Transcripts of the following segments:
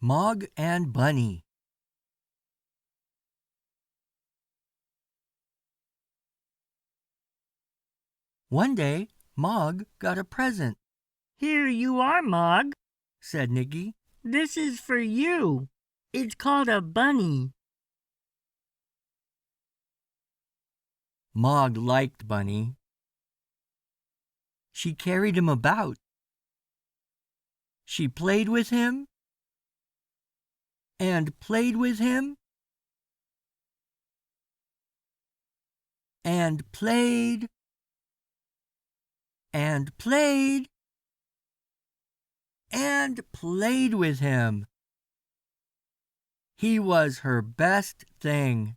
Mog and Bunny. One day, Mog got a present. "Here you are, Mog," said Nicky. "This is for you. It's called a bunny." Mog liked Bunny. She carried him about. She played with him and played with him and played and played and played with him. He was her best thing.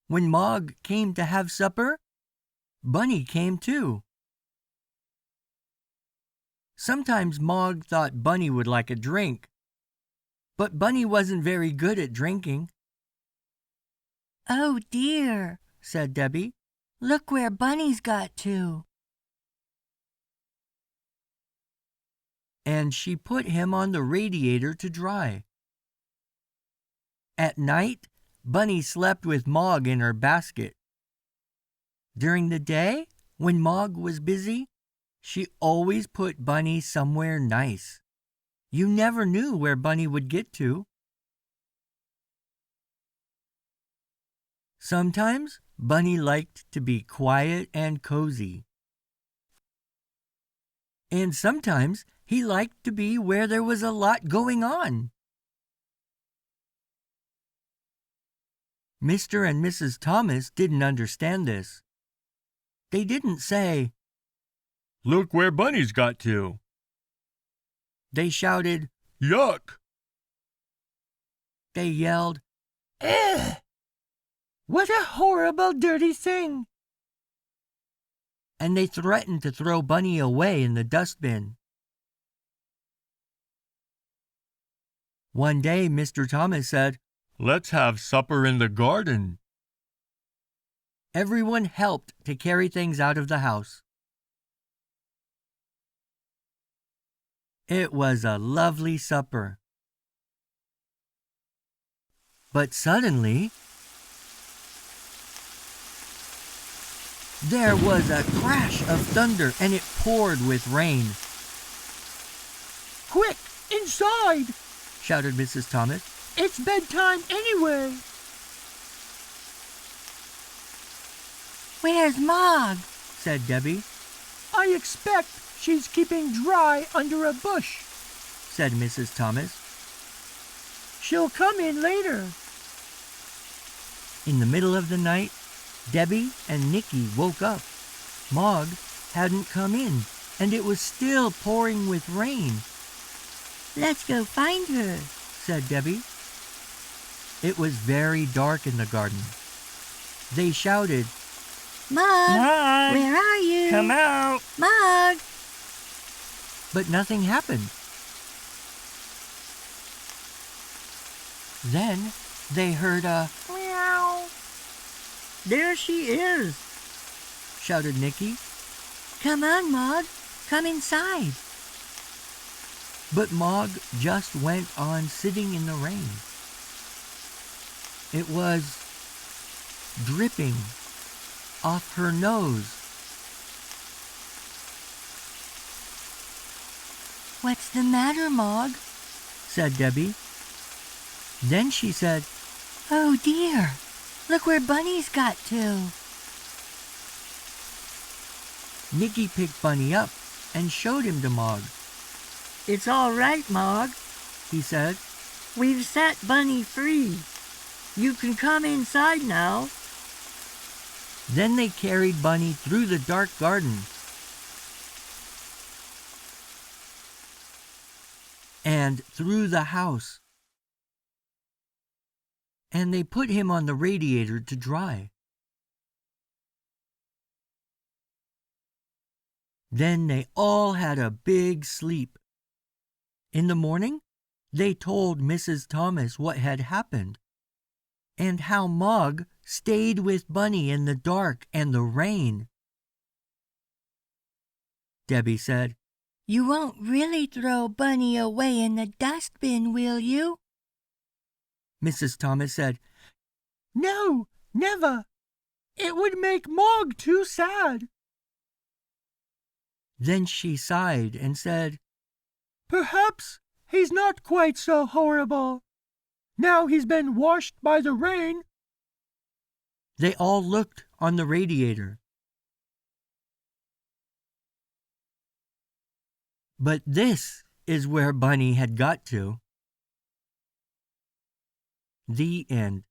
When Mog came to have supper, Bunny came too. Sometimes Mog thought Bunny would like a drink, but Bunny wasn't very good at drinking. "Oh dear," said Debbie. "Look where Bunny's got to." And she put him on the radiator to dry. At night, Bunny slept with Mog in her basket. During the day, when Mog was busy, she always put Bunny somewhere nice. You never knew where Bunny would get to. Sometimes Bunny liked to be quiet and cozy. And sometimes he liked to be where there was a lot going on. Mr. and Mrs. Thomas didn't understand this. They didn't say, "Look where Bunny's got to." They shouted, "Yuck!" They yelled, "Ugh! What a horrible, dirty thing!" And they threatened to throw Bunny away in the dustbin. One day, Mr. Thomas said, "Let's have supper in the garden." Everyone helped to carry things out of the house. It was a lovely supper. But suddenly, there was a crash of thunder and it poured with rain. "Quick, inside!" shouted Mrs. Thomas. "It's bedtime anyway." "Where's Mog?" said Debbie. "I expect she's keeping dry under a bush," said Mrs. Thomas. "She'll come in later." In the middle of the night, Debbie and Nicky woke up. Mog hadn't come in, and it was still pouring with rain. "Let's go find her," said Debbie. It was very dark in the garden. They shouted, "Mog, Mog, where are you? come out!" Mog!" But nothing happened. Then they heard a meow. "There she is," shouted Nicky. "Come on, Mog, come inside." But Mog just went on sitting in the rain. It was dripping off her nose. "What's the matter, Mog?" said Debbie. Then she said, "Oh dear, look where Bunny's got to." Nicky picked Bunny up and showed him to Mog. "It's all right, Mog," he said. "We've set Bunny free. You can come inside now." Then they carried Bunny through the dark garden and through the house. And they put him on the radiator to dry. Then they all had a big sleep. In the morning, they told Mrs. Thomas what had happened and how Mog stayed with Bunny in the dark and the rain. Debbie said, You won't really throw Bunny away in the dustbin, will you? Mrs. Thomas said, "No, never. It would make Mog too sad." Then she sighed and said, "Perhaps he's not quite so horrible, now he's been washed by the rain." They all looked on the radiator. But this is where Bunny had got to. The end.